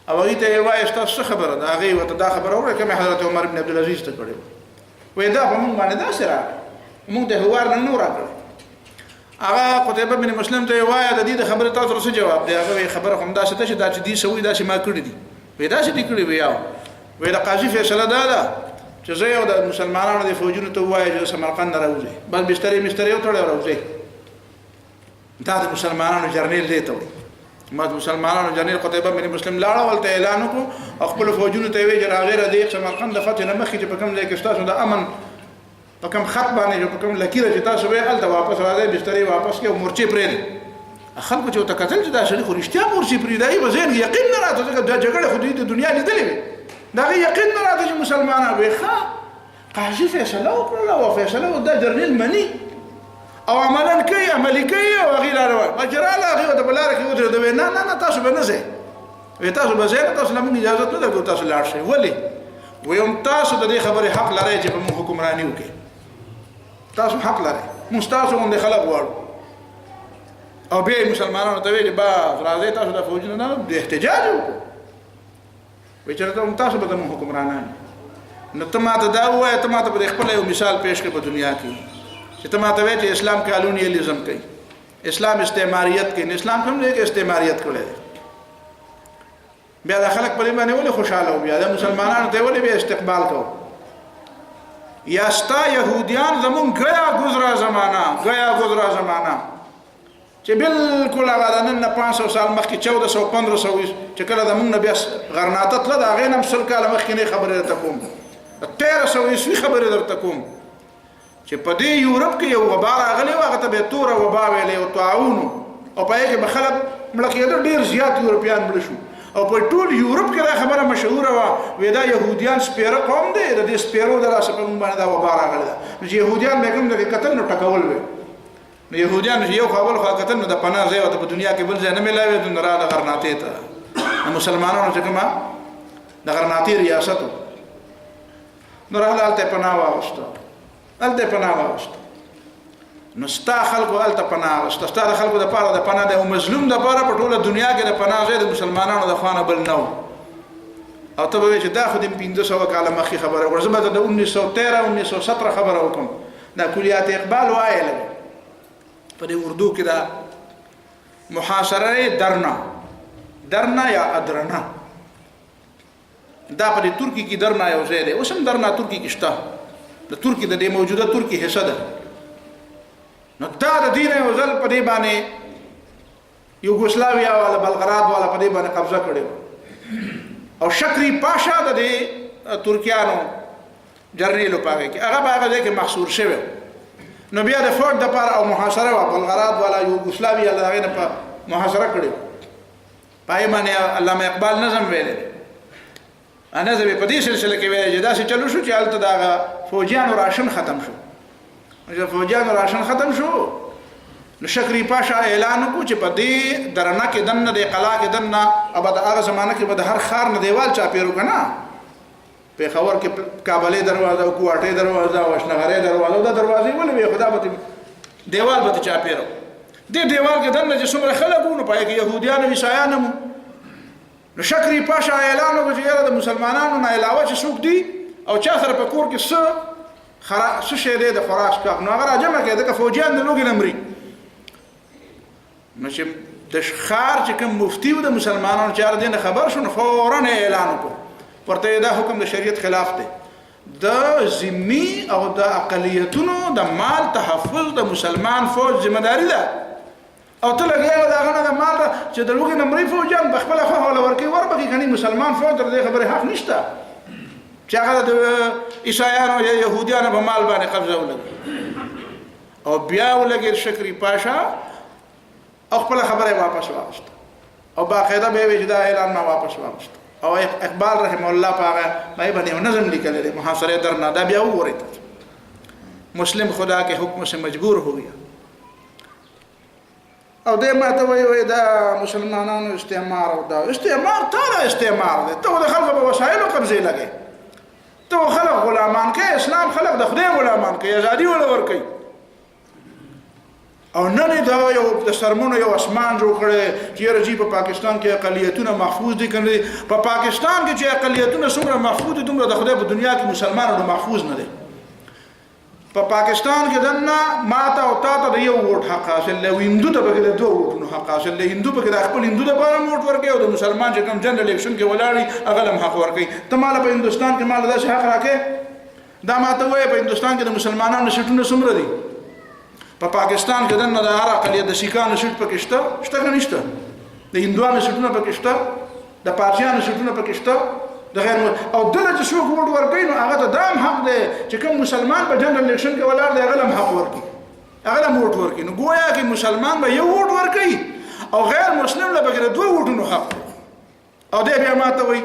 او هغه ته وایي تاسو خبره ده هغه وته دا خبره وره کوم حضرت عمر ابن عبد العزيز ته کړو وې دا په موږ باندې دا سره موږ ته هوار نه نور راکړ هغه قتيبه بن مسلم ته وایي د دې خبره تاسو سره جواب دی هغه خبره هم دا څه چې دا چې دي سوي دا چې ما کړی دي وې دا چې دي کړی ویاو وې دا قاضي فیصله ده چې زه یو د مسلمانانو د فوجونو ته وایي چې سمرقند راوځي بس بسترې یو تړي راوځي دا د مسلمانانو جرنیل دی ته وایي ما د مسلمانانو جرنیل قتيبه بن مسلم لاړ ولته اعلان وکړ خپل فوجونو ته ویل چې غیر د سمرقند د فتح نه مخکې چې په کوم ځای کې تاسو د امن په کوم خط باندې په کوم لکیره چې تاسو به الته واپس راځي بسترې واپس کې مورچې پرې خلکو چې تکتل چې دا شری خو رښتیا مورچې پرې دی به زین یقین نه راته چې دا جګړه خو د دنیا لیدلې دا یقین نه راته چې مسلمانانو به ښه قاضي فیصله وکړه او فیصله دا جرنیل منی او عملا کوي عملي کوي او غیر روان مجراله غیر د بلاره کې ودرې دوی نه تاسو به نه ځئ وي تاسو به ځئ تاسو لمن اجازه نه درکو تاسو لاړ شئ ولی ويوم تاسو د دې خبرې حق لرئ چې په حکمرانی وکړي تاسو حق لرئ مستاسو باندې خلق وړو او به مسلمانانو ته ویلي با راځي تاسو د فوجونو نه د احتجاج وکړو وي چې تاسو به د حکمرانان نو ته ماته دا وایې ته ماته په خپل یو مثال پیش کړ په دنیا کې چې ته ماته وایې چې اسلام کالونیالیزم کوي اسلام استعماریت کوي اسلام کوم دی کې استعماریت کړی بیا د خلک په دې باندې ولې خوشاله او بیا د مسلمانانو ته ولې به استقبال کوو یا ستا يهوديان زمون گیا گذرا زمانہ چې بالکل هغه نن 500 سال مخکې 1400 1500 چې کله د موږ بیا غرناطه تل دا غینم سل کال مخکې نه خبره درته کوم 1300 خبره درته کوم چې په دې یورپ کې یو وبا راغلی و هغه ته به تور وبا ویلې او تعاون او په هغه کې به خلک مړ کېدل ډیر زیات یورپیان مړ شو او په ټول یورپ کې دا خبره مشهوره و ودا يهوديان سپیره قوم دي د دې سپیرو د راسه په باندې دا وبا راغلی چې يهوديان به کوم د قتل نو ټکول وي نو يهوديان یو خپل خو قتل نو د پناه ځای او په دنیا کې بل ځای نه ملاوي د نړۍ د غرناطه ته مسلمانانو چې کومه د غرناطه ریاست نو راځه پناه واغسته الته پناه واغسته نو ستا خلکو الته پناه واغسته ستا خلکو د پاره د پناه د مظلوم د پاره په ټوله دنیا کې د پناه ځای د مسلمانانو د خوانه بل نو او ته به چې دا خو د 1500 کال مخکې خبره ورزمه د 1913 1917 خبره وکم دا کلیات اقبال وایل په دې اردو کې دا محاصره درنا یا ادرنا دا په ترکی کې درنا یو ځای دی اوس هم درنا ترکی کې شته د ترکی د موجوده ترکی حصہ ده نو دا د دین یو ځل په دې باندې یوګوسلاویا والا بلغراد والا په دې باندې قبضه کړو او شکری پاشا د دې ترکیانو جرنیلو پاره کې هغه باغه کې محصور شوی نو بیا د فورد د پاره او محاصره وا بلغراد والا یوګوسلاویا لغه نه په محاصره کړو پای باندې علامه اقبال نظم ویل انا زه په دې سلسله کې ویل چې دا څه چلو شو چې الته دا فوجیانو راشن ختم شو چې فوجیانو راشن ختم شو نو شکری پاشا اعلان وکړ چې په دې درنه کې دنه د قلا کې دنه ابد هغه زمانہ کې به هر خار نه دیوال چا پیرو کنه په خبر کې کابلې دروازه او کوټه دروازه او شنغره دروازه دا دروازې ولې به خدا به دیوال به چا پیرو دې دیوال کې دنه چې څومره خلکونه پای کې يهوديان او عیسایان نو شکری پاشا اعلان وکړ چې د مسلمانانو نه علاوه چې څوک دي او چا سره په کور کې څه شي دی د خوراک کا نو هغه راجمه کې د فوجیان د لوګي نمرې مشه د شخار چې کوم مفتي و د مسلمانانو چار دین خبر شو فورا اعلان وکړ ورته دا حکم د شریعت خلاف دی د ذمي او د اقلیتونو د مال تحفظ د مسلمان فوج ذمہ داری ده او ته لګیا دا غنه د مال چې د لوګي نمرې فوجان بخپل خو ولا ورکی وربکی کني مسلمان فوج د خبره حق نشته چې هغه د عیسایانو یا يهوديانو په مال باندې قبضه ولګي او بیا ولګي شکری پاشا او خپل خبره واپس واغسته او باقاعده به وجدا اعلان ما واپس واغسته او اقبال رحم الله پاغه مې باندې نظم لیکل دي محاصره درنا دا بیا وګورئ مسلم خدا کے حکم سے مجبور ہو گیا او دې ما ته وای دا مسلمانانو استعمار او دا استعمار ته استعمار دي ته د خلکو په وسایلو قبضه لګي ته خلک غلامان کې اسلام خلک د خدای غلامان کې ازادي ولا ور کوي او نن دا یو د سرمنو یو اسمان جوړ کړي چې رجی په پاکستان کې اقلیتونه محفوظ دي کړي په پاکستان کې چې اقلیتونه څومره محفوظ دي دومره د خدای په دنیا کې مسلمانانو محفوظ نه دي په پاکستان کې دنه ماته او تاته د یو ووټ حق حاصل دی هندو ته پکې د دوه ووټونو حق حاصل دی هندو پکې د خپل هندو لپاره ووټ ورکوي او د مسلمان چې کوم جنرال الیکشن کې ولاړي هغه هم حق ورکوي ته مال په هندستان کې مال داسې حق راکې دا ماته وایي په هندستان کې د مسلمانانو سیټونه څومره دي په پاکستان کې دنه د هر اقلیت د سیکانو سیټ پکې شته که نشته د هندوانو سیټونه پکې شته د پارسیانو سیټونه پکې شته د غیر او دله چې څوک ووټ ورکوي نو هغه ته دا هم حق دی چې کوم مسلمان په جنرال الیکشن کې ولاړ دی هغه هم حق ورکوي هغه هم ووټ ورکوي نو ګویا کې مسلمان به یو ووټ ورکوي او غیر مسلم له پکې د دوه ووټونو حق او دی بیا ماته وایي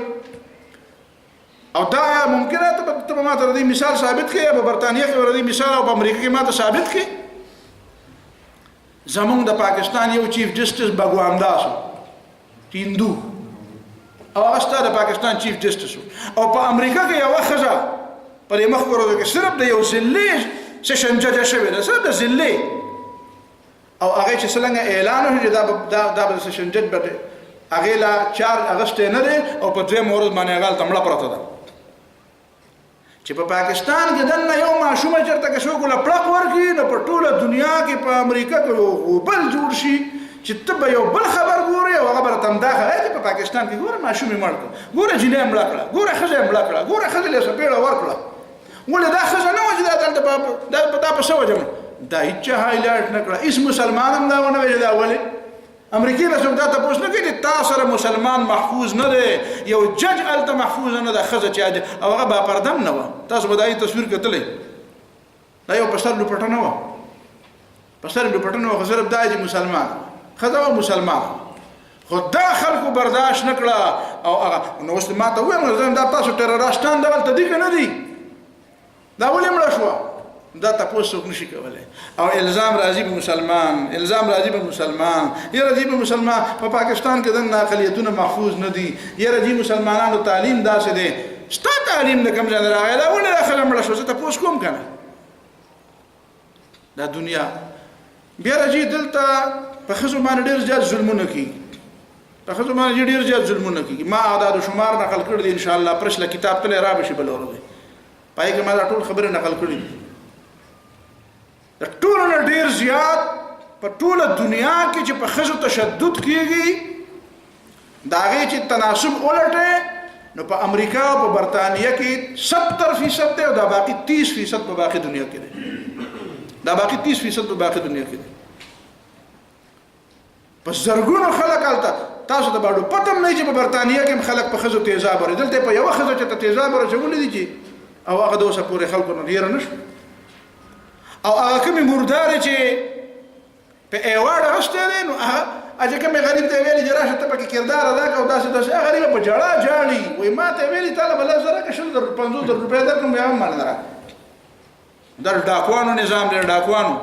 او دا ممکنه ته ماته ردی مثال ثابت کړي په برطانیه کې ردی مثال او په امریکا کې ماته ثابت کړي زمونږ د پاکستان یو چیف جسټس بھگوان داس هندو او هغه ستا د پاکستان چیف جسټس او په امریکا کې یوه ښځه په دې مخکې ورځو کې صرف د یو ضلعي سیشن ججه شوې ده صرف د ضلعي او هغې چې څرنګه اعلان وشو چې دا به سیشن جج به هغې لا 4 اګسټ نه دی او په 2 ورځ باندې هغه هلته مړه پرته ده چې په پاکستان کې دنه یو ماشومه چېرته که څوک له پړق ورکړي نو په ټوله دنیا کې په امریکا کې یو غوبل جوړ شي چې ته به یو بل خبر ګورې او هغه به راته همدا خبره چې په پاکستان کې ګوره ماشوم یې مړ کړه ګوره جینۍ یې مړه کړه ګوره ښځه یې مړه کړه ګوره ښځه له څپېړه ورکړه ولې دا ښځه نه وه چې دا په څه وجه دا هېچا هایلایټ نه کړه هېڅ مسلمان هم دا ونه ویل دا ولې امریکای له څوک دا تپوس نه کوي چې تا سره مسلمان محفوظ نه دی یو جج هلته محفوظ نه ده ښځه چې او هغه باپردم نه وه تاسو به د هغې تصویر کتلی دا یو په سر لوپټه نه وه په سر لوپټه نه وه خو صرف دا چې مسلمان ښځه وه مسلمان خو دا خلکو برداشت نه کړه او هغه نو اوس ما ته ووایم دا تاسو ټررستان دغلته دي که نه دي دا ولې مړه شوه دا تپوس څوک نشي کولی او الزام راځي په مسلمان الزام راځي په مسلمان یا راځي په مسلمان په پاکستان کې دنه اقلیتونه محفوظ نه دي یا راځي مسلمانانو تعلیم داسې دی ستا تعلیم د کوم ځای نه راغلی دا ولې دا ښځه مړه شوه زه تپوس کوم که نه دا دنیا بیا راځي دلته په ښځو باندې ډېر زیات ظلمونه کېږي په ښځو باندې ډېر زیات ظلمونه کېږي ما اعداد و شمار نقل کړي دي انشاءالله پرش له کتاب تلی را به شي بله ورځ پای کې ما دا ټول خبرې نقل کړي دي د ټولو نه ډېر زیات په ټوله دنیا کې چې په ښځو تشدد کېږي د هغې چې تناسب ولټې نو په امریکا او په برطانیه کې 70% دی او دا باقي 30% په باقي دنیا کې دی دا باقي 30% په باقي دنیا کې دی په زرګونو خلک هلته تاسو د باډو پته هم نه چې په برطانیه کې هم خلک په ښځو تیزاب وري دلته په یوه ښځه چې ته تیزاب ورچولی دي چې او هغه د اوسه پورې خلکو نه ډېره نه شوه او هغه کومې مردارې چې په ایوارډ اخیستی دی نو هغه چې کومې غریب ته یې ویلي چې راشه ته پکې کردار ادا کړه او داسې داسې هغه غریبه په ژړا ژاړي وایي ما ته یې ویلي تا له به 10,000 که 50,000 روپۍ درکړم بیا هم مال نه راکړه دا ډاکوانو نظام دی ډاکوانو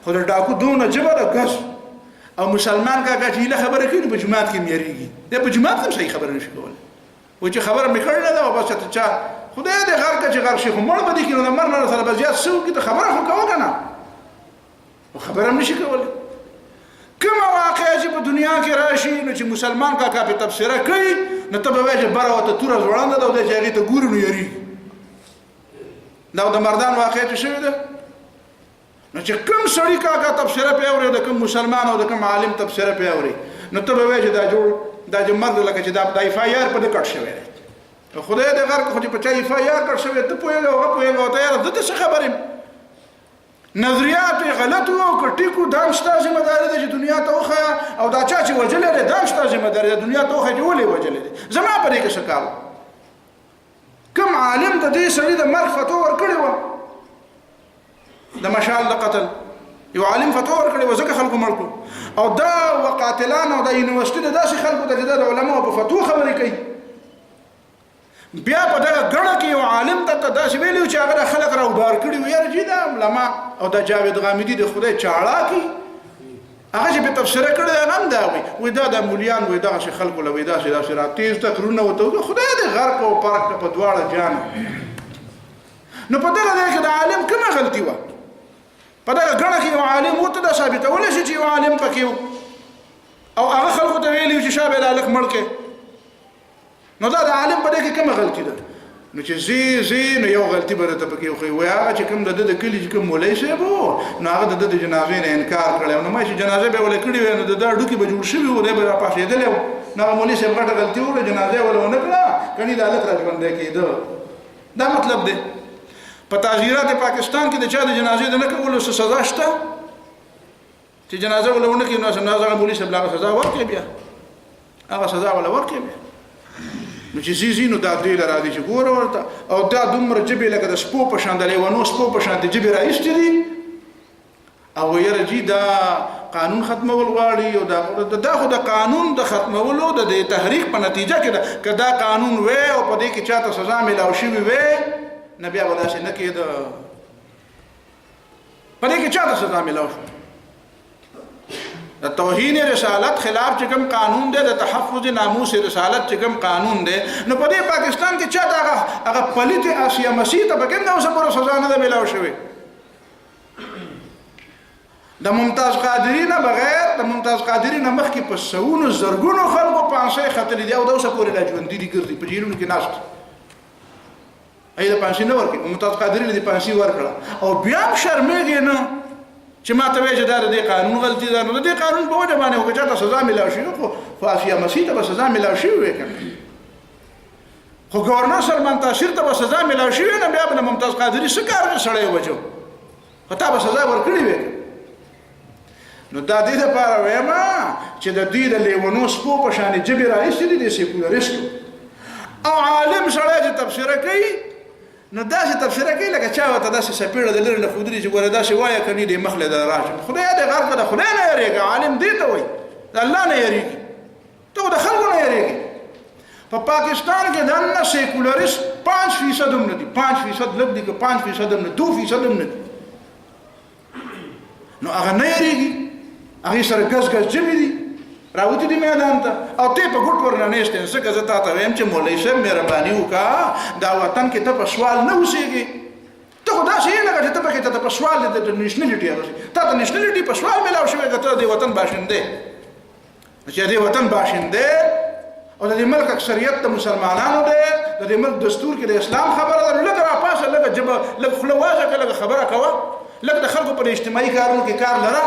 خو د ډاکو دونه ژبه ده ګس او مسلمان کاکا چې هیله خبره کوي نو په جومات کې هم یېرېږي دی په جومات کې هم صحیح خبره نشي کولی وایي چې خبره مې کړې ده او بس ته چا خدای دې غر که چې غر شي خو مړ به دي کړي نو د مر نه سره به زیات څه وکړي ته خبره خو کوه که نه خو خبره هم نشي کولی کومه واقعه چې په دنیا کې راشي نو چې مسلمان کاکا پې تبصره کوي نو ته به وایې چې بره ورته توره ځوړنده ده او دی چې هغې ته ګوري نو یېرېږي دا د مردان واقعه چې شوې ده نو چې کوم سړي کاکا تبصره پې اوري د کوم مسلمان او د کوم عالم تبصره پې اوري نو ته به وایې چې دا چې مرګ لکه چې دا ایف آی آر په ده کټ شوی دی خدای دې غر خو چې په چا ایف آی آر کړ شوی ته پوهېږه هغه پوهېږه او ته یاره ده ته څه خبر یم نظریات یې غلط وو او که ټیک وو دا هم ستا ذمه داري ده چې دنیا ته وښیه او دا چا چې وژلی دی دا هم ستا ذمه داري ده دنیا ته وښیه چې ولې وژلی دی زما په دې کې څه کار کوم عالم د دې سړي د مرګ فتوا ورکړې وه د مشال د قتل یو عالم فتوا ورکړې وه ځکه خلکو مړ کړو او دا وقاتلان او د یونیورسټي د داسې خلکو ته چې دا د علماو په فتوا خبرې کوي بیا په دغه ګڼه کې یو عالم ته داسې ویلي و چې هغه د خلک راوبار کړي و یاره جي دا علما او د جاوید غامدي د خدای چاړه کي هغه چې په تفسیره کړی هغه هم دا وایي دا د مولیان وایي دغسې خلکو له وایي داسې راتېز تکرونه ورته خدای دې غرق او پرک ته په دواړه جان نو په دغه ځای کې د عالم کومه غلطي وه په دغه ګڼه کې یو عالم ورته دا ثابتولی شي چې یو عالم پکې او هغه خلکو ته ویلي چې شابه دا هلک مړ کړې، نو دا د عالم په دې کې کومه غلطي ده؟ نو چې زی نو یو غلطي به درته پکې وښیي، وایي هغه چې کوم د ده د کلي چې کوم مولوي صاحب و نو هغه د ده د جنازې نه انکار کړی، نو ما چې جنازه به یې ولې کړې وی نو د ده هډوکي به جوړ شوي وو، دی به راپاڅېدلی و، نو هغه مولوي صاحب غټه غلطي وکړه، جنازه یې ولې ونه کړه، کني د هلک راژوندی کېده. دا مطلب دی په تعزیرات پاکستان کې د چا د جنازې د نه کولو څه سزا شته چې جنازه ولې ونه کړي، نو هغه مولوي صاحب له هغه سزا ورکړي، بیا هغه سزا ولې ورکړي بیا. نو چې زی نو دا دوی له راځي چې ګوره ورته او دا دومره جبې لکه د سپو په شان د لیونو سپو په شان د جبې راایستې دي او یاره جي دا قانون ختمول غواړي او دا خو د قانون د ختمولو د تحریک په نتیجه کې ده. که دا قانون وی او په دې کې چاته سزا میلاو شوې وی نه بیا به داسې نه کېده، په دې کې چاته سزا میلاو شو. د توهین رسالت خلاف چې کوم قانون دی، د تحفظ ناموس رسالت چې کوم قانون دی، نو په دې پاکستان کې چاته هغه پلیت آسیا مسیح ته پکې نه اوسه پوره سزا نه ده میلاو شوې. د ممتاز قادری نه بغیر د ممتاز قادری نه مخکې په سوونو زرګونو خلکو پانسۍ ختلي دي او د اوسه پورې لا ژوندي دي ګرځي په جیلونو کې ناست، ای د پانسۍ نه ورکړي، ممتاز قادری له دې پانسۍ ورکړه او بیا هم شرمېږي نه چې ما ته وایي چې دا د دې قانون غلطي ده. نو د دې قانون په وجه باندې که چاته سزا میلاو شي خو آسیا مسیح ته به سزا میلاو شوې وی که خو ګورنر سلمان تاشر ته به سزا میلاو شوې نه، بیا به د ممتاز قادري څه کار سړی وجو خو تا به سزا ورکړې وی. نو دا دې دپاره وایم چې د دوی د لیونو سپو په شانې جبې راایستې دي د سیکولریسټو او عالم سړی چې تبصره کوي نو داسې تبصره کوي لکه چا ورته داسې سپېړه د لرې نه ښودلي چې ګوره داسې وایه کني دې مخ له ده راشه. خدای دې غر که د خدای نه یېرېږه، عالم دې ته وایي د الله نه یېرېږي، ته خو د خلکو نه یېرېږي. په پاکستان کې دننه سیکولریست 5% هم نه دي، 5% لږ دي که 5% هم نه 2% هم نه دي، نو هغه نه یېرېږي، هغې سره ګز ګز جمې دي راوتي دي میدان ته او ته په ګوټ ورننېستې. ځکه زه تا ته وایم چې مولوي صاحب مهرباني وکړه دا وطن کې ته په سوال نه اوسېږي، ته خو داسې یې لکه چې ته پکې ته په سوال د نیشنلټي اخلي، تا ته نیشنلټي په سوال میلاو شوی که ته د وطن باشندې چې د وطن باشندې او د دې ملک اکثریت د مسلمانانو دی، د دې ملک دستور کې د اسلام خبره ده، نو لږه راپاسه لږه جبه لږ خوله وازه کړه لږه خبره کوه، لږ د خلکو په اجتماعي کارونو کې کار لره،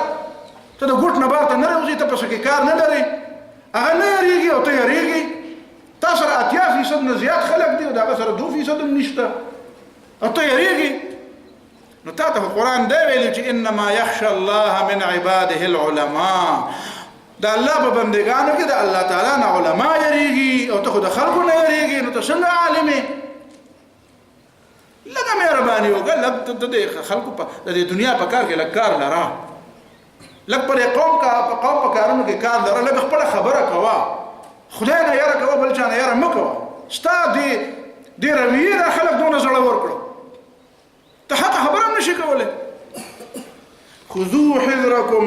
ته د ګوټ نه بار ته نه راوځې، ته پسې کې کار نه لرې، هغه نه یېرېږي او ته یېرېږي. تا سره 80% نه زیات خلک دي او د هغه سره 2% هم نشته او ته یېرېږي. نو تا ته قرآن دی ویلي چې انما یخشى الله من عباده العلماء، د الله په بندګانو کې د الله تعالی نه علما یېرېږي او ته خو د خلکو نه یېرېږي، نو ته څنګه عالم یې؟ لږه مهرباني وکړه، لږ د خلکو په د دنیا په کار کې لږ کار لره، لږ پر قوم په کارونو کې کار لره، لږ خپله خبره کوه، خدای نه یاره کوه بل چا نه یاره مه کوه. ستا دې رویې دا خلک دونه زړه ورکړو ته حقه خبره هم نشي کولی. خذو حذرکم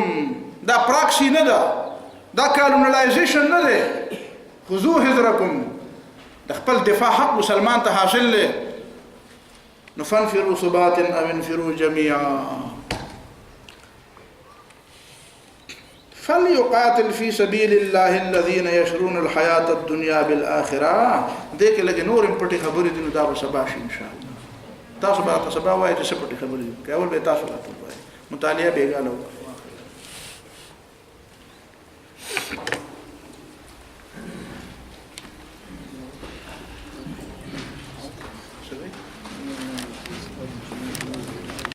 دا پراکسي نه ده، دا کالونالایزیشن نه دی، خذو حذرکم د خپل دفاع حق مسلمان ته حاصل دی. نو فانفروا ثبات او انفروا جميعا فليقاتل في سبيل الله الذين يشرون الحياة الدنيا بالآخرة. دیکھ لگے نور پټي خبرې دي، نو دا به سبا شي ان شاء الله. تاسو به سبا وایي چې څه پټي خبرې دي، که اول به تاسو راته وایي مطالعه بیګاله وکړئ.